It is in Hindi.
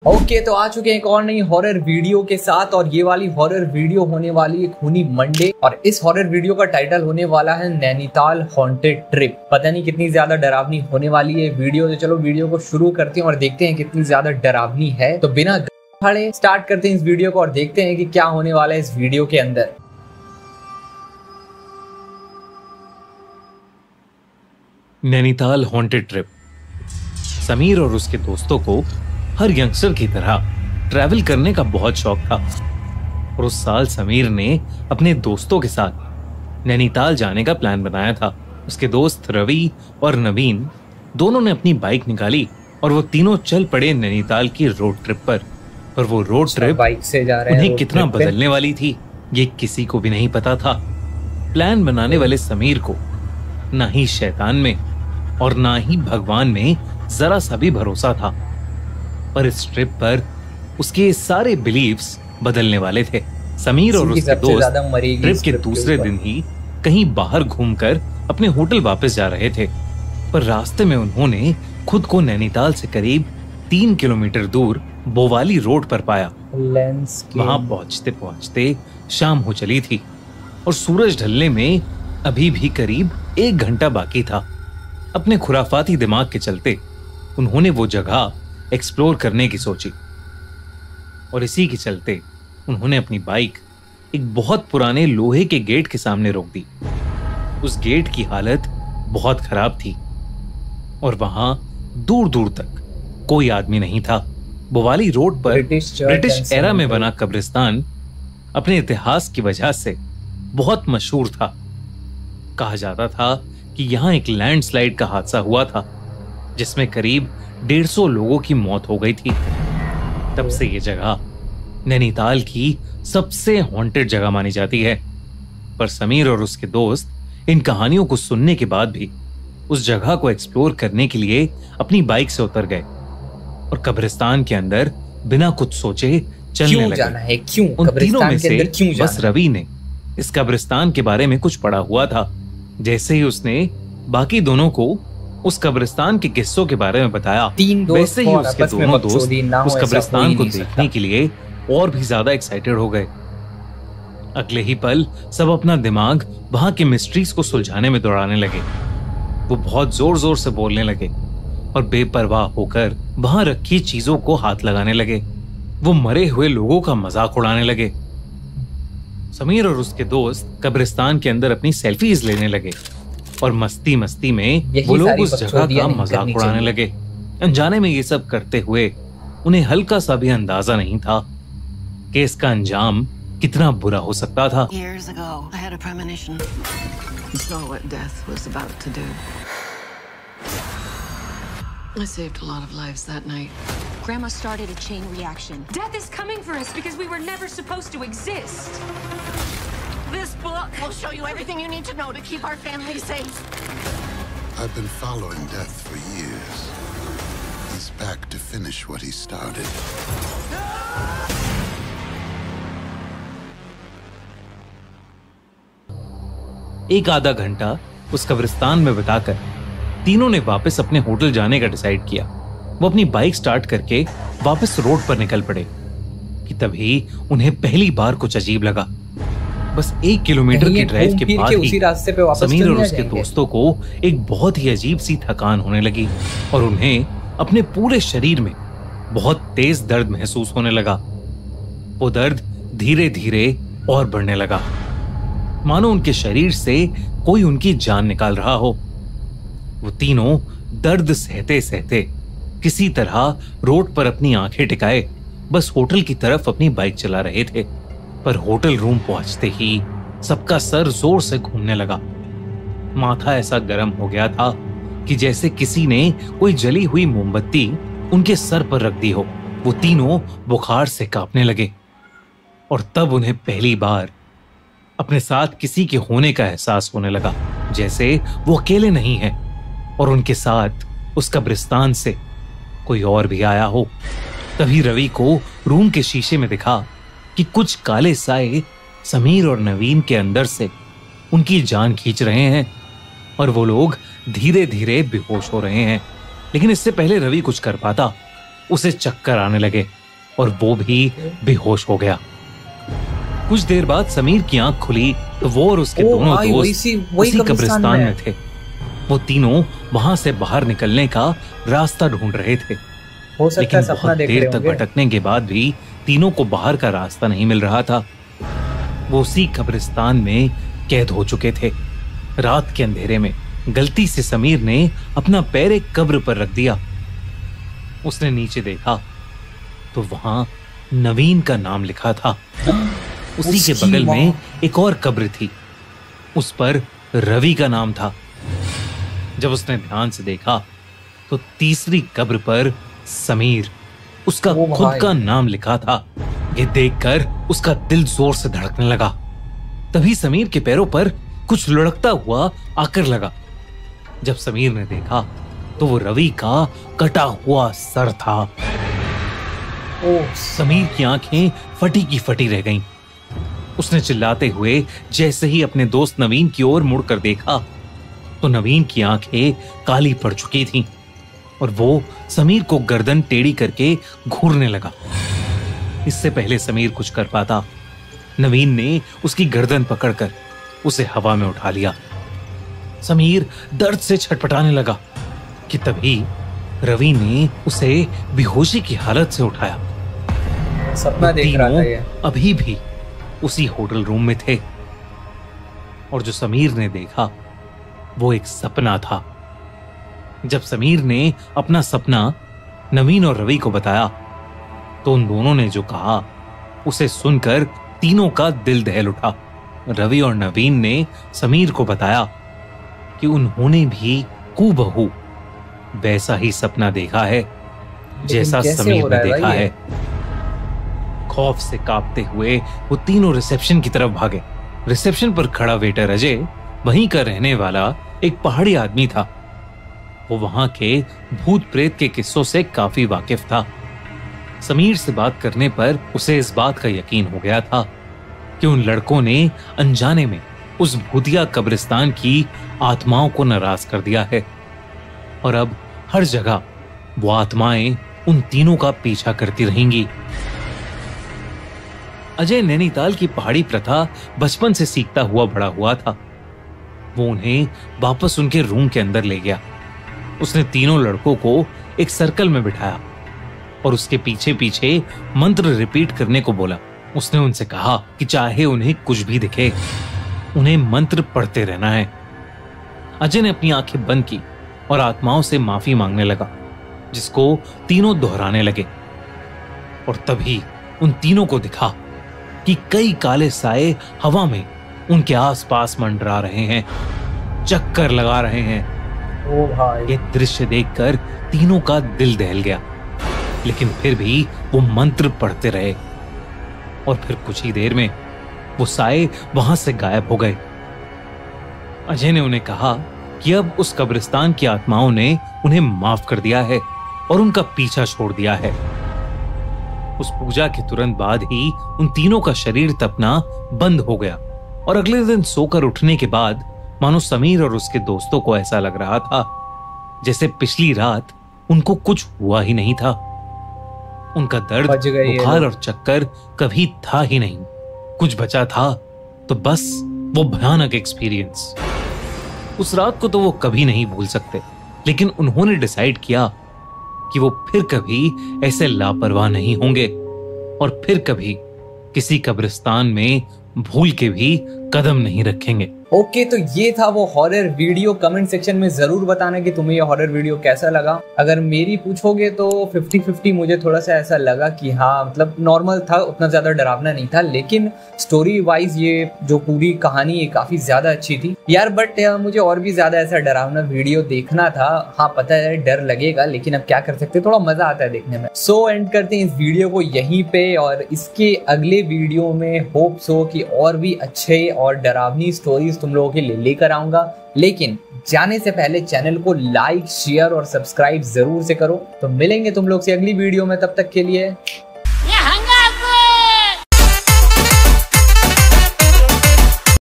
ओके तो आ चुके हैं एक और नई हॉरर वीडियो के साथ। और ये वाली हॉरर वीडियो होने वाली है खूनी मंडे। और इस हॉरर वीडियो का टाइटल होने वाला है नैनीताल हॉन्टेड ट्रिप। पता नहीं कितनी ज्यादा डरावनी होने वाली है वीडियो। तो चलो वीडियो को शुरू करते हैं और देखते हैं कितनी ज्यादा डरावनी है। तो बिना खड़े स्टार्ट करते हैं इस वीडियो को और देखते हैं कि क्या होने वाला है इस वीडियो के अंदर। Nainital haunted trip. समीर और उसके दोस्तों को हर यंगस्टर की तरह ट्रैवल करने का बहुत शौक था और उस साल समीर ने अपने दोस्तों के साथ नैनीताल जाने का प्लान बनाया था। उसके दोस्त रवि और नवीन दोनों ने अपनी बाइक निकाली और वो तीनों चल पड़े नैनीताल की रोड ट्रिप पर। और वो रोड ट्रिप बाइक से जा रहे हैं, उन्हें कितना बदलने वाली थी ये किसी को भी नहीं पता था। प्लान बनाने वाले समीर को ना ही शैतान में और ना ही भगवान में जरा सा भी भरोसा था, पर इस ट्रिप पर उसके सारे बिलीव्स बदलने वाले थे। समीर और उसके दोस्त ट्रिप के दूसरे दिन ही कहीं बाहर घूमकर अपने होटल वापस जा रहे थे, पर रास्ते में उन्होंने खुद को नैनीताल से करीब 3 किलोमीटर दूर बोवाली रोड पर पाया। वहां पहुंचते पहुंचते शाम हो चली थी और सूरज ढलने में अभी भी करीब 1 घंटा बाकी था। अपने खुराफाती दिमाग के चलते उन्होंने वो जगह एक्सप्लोर करने की सोची और इसी के चलते उन्होंने अपनी बाइक एक बहुत पुराने लोहे के गेट के सामने रोक दी। उस गेट की हालत बहुत खराब थी और वहां दूर दूर तक कोई आदमी नहीं था। बोवाली रोड पर ब्रिटिश एरा में बना कब्रिस्तान अपने इतिहास की वजह से बहुत मशहूर था। कहा जाता था कि यहां एक लैंडस्लाइड का हादसा हुआ था जिसमें करीब 150 लोगों की मौत हो गई थी। तब से ये जगह नैनीताल की सबसे हॉन्टेड जगह मानी जाती है। पर समीर और उसके दोस्त इन कहानियों को सुनने के बाद भी उस जगह को एक्सप्लोर करने के लिए अपनी बाइक से उतर गए और कब्रिस्तान के अंदर बिना कुछ सोचे चलने लगे। जाना है क्यों? उन तीनों में से बस रवि ने इस कब्रिस्तान के बारे में कुछ पढ़ा हुआ था। जैसे ही उसने बाकी दोनों को उस कब्रिस्तान के किस्सों के बारे में बताया, वैसे ही उसके दोनों दोस्त उस कब्रिस्तान को देखने के लिए और भी ज्यादा एक्साइटेड हो गए। अगले ही पल सब अपना दिमाग वहां की मिस्ट्रीज को सुलझाने में दौड़ाने लगे। वो बहुत जोर जोर से बोलने लगे और बेपरवाह होकर वहां रखी चीजों को हाथ लगाने लगे। वो मरे हुए लोगों का मजाक उड़ाने लगे। समीर और उसके दोस्त कब्रिस्तान के अंदर अपनी सेल्फीज लेने लगे और मस्ती मस्ती में वो लोग उस जगह का मजाक उड़ाने लगे। अनजाने में ये सब करते हुए उन्हें हल्का सा भी अंदाजा नहीं था कि इसका अंजाम कितना बुरा हो सकता था। I saved a lot of lives that night. Grandma started a chain reaction. Death is coming for us because we were never supposed to exist. This book will show you everything you need to know to keep our family safe. I've been following Death for years. He's back to finish what he started. एक आधा घंटा उस कब्रिस्तान में बिताकर तीनों ने वापस अपने होटल जाने का डिसाइड किया। वो अपनी बाइक स्टार्ट करके वापस रोड पर निकल पड़े कि तभी उन्हें पहली बार कुछ अजीब लगा। बस 1 किलोमीटर की ड्राइव के बाद ही समीर और उसके दोस्तों को एक बहुत ही अजीब सी थकान होने लगी और उन्हें अपने पूरे शरीर में बहुत तेज दर्द महसूस होने लगा। वो दर्द धीरे धीरे और बढ़ने लगा, मानो उनके शरीर से कोई उनकी जान निकाल रहा हो। वो तीनों दर्द सहते सहते किसी तरह रोड पर अपनी आंखें टिकाए बस होटल की तरफ अपनी बाइक चला रहे थे। पर होटल रूम पहुंचते ही सबका सर जोर से घूमने लगा। माथा ऐसा गर्म हो गया था कि जैसे किसी ने कोई जली हुई मोमबत्ती उनके सर पर रख दी हो। वो तीनों बुखार से कांपने लगे और तब उन्हें पहली बार अपने साथ किसी के होने का एहसास होने लगा, जैसे वो अकेले नहीं है और उनके साथ उस कब्रिस्तान से कोई और भी आया हो। तभी रवि को रूम के शीशे में दिखा कि कुछ काले साए समीर और नवीन के अंदर से उनकी जान खींच रहे हैं और वो लोग धीरे धीरे बेहोश हो रहे हैं। लेकिन इससे पहले रवि कुछ कर पाता उसे चक्कर आने लगे और वो भी बेहोश हो गया। कुछ देर बाद समीर की आंख खुली तो वो और उसके दोनों दोस्त उसी कब्रिस्तान में थे। वो तीनों वहां से बाहर निकलने का रास्ता ढूंढ रहे थे, लेकिन बहुत देर तक भटकने के बाद भी तीनों को बाहर का रास्ता नहीं मिल रहा था। वो उसी कब्रिस्तान में कैद हो चुके थे। रात के अंधेरे में गलती से समीर ने अपना पैर एक कब्र पर रख दिया। उसने नीचे देखा तो वहां नवीन का नाम लिखा था। उसी के बगल में एक और कब्र थी, उस पर रवि का नाम था। जब उसने ध्यान से देखा तो तीसरी कब्र पर समीर, उसका खुद का नाम लिखा था। ये देखकर उसका दिल जोर से धड़कने लगा। तभी समीर के पैरों पर कुछ लुढ़कता हुआ आकर लगा। जब समीर ने देखा तो वो रवि का कटा हुआ सर था। समीर की आंखें फटी की फटी रह गईं। उसने चिल्लाते हुए जैसे ही अपने दोस्त नवीन की ओर मुड़कर देखा तो नवीन की आंखें काली पड़ चुकी थीं और वो समीर को गर्दन टेढ़ी करके घूरने लगा। इससे पहले समीर कुछ कर पाता, नवीन ने उसकी गर्दन पकड़कर उसे हवा में उठा लिया। समीर दर्द से छटपटाने लगा कि तभी रवि ने उसे बेहोशी की हालत से उठाया। सपना देख रहा था ये। अभी भी उसी होटल रूम में थे और जो समीर ने देखा वो एक सपना था। जब समीर ने अपना सपना नवीन और रवि को बताया तो उन दोनों ने जो कहा उसे सुनकर तीनों का दिल दहल उठा। रवि और नवीन ने समीर को बताया कि उन्होंने भी हूबहू वैसा ही सपना देखा है जैसा समीर ने देखा है। खौफ से कांपते हुए वो तीनों रिसेप्शन की तरफ भागे। रिसेप्शन पर खड़ा वेटर अजय वहीं का रहने वाला एक पहाड़ी आदमी था। वो वहां के भूत प्रेत के किस्सों से काफी वाकिफ था। समीर से बात करने पर उसे इस बात का यकीन हो गया था कि उन लड़कों ने अनजाने में उस भूतिया कब्रिस्तान की आत्माओं को नाराज कर दिया है और अब हर जगह वो आत्माएं उन तीनों का पीछा करती रहेंगी। अजय नैनीताल की पहाड़ी प्रथा बचपन से सीखता हुआ बड़ा हुआ था। वो उन्हें वापस उनके रूम के अंदर ले गया। उसने तीनों लड़कों को एक सर्कल में बिठाया और उसके पीछे पीछे मंत्र रिपीट करने को बोला। उसने उनसे कहा कि चाहे उन्हें कुछ भी दिखे, उन्हें मंत्र पढ़ते रहना है। अजय ने अपनी आंखें बंद की और आत्माओं से माफी मांगने लगा, जिसको तीनों दोहराने लगे। और तभी उन तीनों को दिखा कि कई काले साए हवा में उनके आसपास मंडरा रहे हैं, चक्कर लगा रहे हैं। ओ भाई, ये दृश्य देखकर तीनों का दिल दहल गया, लेकिन फिर भी वो मंत्र पढ़ते रहे और फिर कुछ ही देर में वो साए वहां से गायब हो गए। अजय ने उन्हें कहा कि अब उस कब्रिस्तान की आत्माओं ने उन्हें माफ कर दिया है और उनका पीछा छोड़ दिया है। उस पूजा के तुरंत बाद ही उन तीनों का शरीर तपना बंद हो गया और अगले दिन सोकर उठने के बाद मानो समीर और उसके दोस्तों को ऐसा लग रहा था जैसे पिछली रात उनको कुछ हुआ ही नहीं था। उनका दर्द, बुखार और चक्कर कभी था ही नहीं। कुछ बचा था तो बस वो भयानक एक्सपीरियंस। उस रात को तो वो कभी नहीं भूल सकते, लेकिन उन्होंने डिसाइड किया कि वो फिर कभी ऐसे लापरवाह नहीं होंगे और फिर कभी किसी कब्रिस्तान में भूल के भी कदम नहीं रखेंगे। ओके, तो ये था वो हॉरर वीडियो। कमेंट सेक्शन में जरूर बताना कि तुम्हें ये हॉरर वीडियो कैसा लगा। अगर मेरी पूछोगे तो 50-50 मुझे थोड़ा सा ऐसा लगा कि हाँ, मतलब नॉर्मल था, उतना ज्यादा डरावना नहीं था, लेकिन स्टोरी वाइज ये जो पूरी कहानी ये काफी ज्यादा अच्छी थी यार। बट मुझे और भी ज्यादा ऐसा डरावना वीडियो देखना था। हाँ पता है डर लगेगा, लेकिन अब क्या कर सकते, थोड़ा मजा आता है देखने में। सो एंड करते हैं इस वीडियो को यहीं पे और इसके अगले वीडियो में होप सो कि और भी अच्छे और डरावनी स्टोरीज तुम लोगों के लिए लेकर आऊंगा। लेकिन जाने से पहले चैनल को लाइक, शेयर और सब्सक्राइब जरूर से करो। तो मिलेंगे तुम लोग से अगली वीडियो में, तब तक के लिए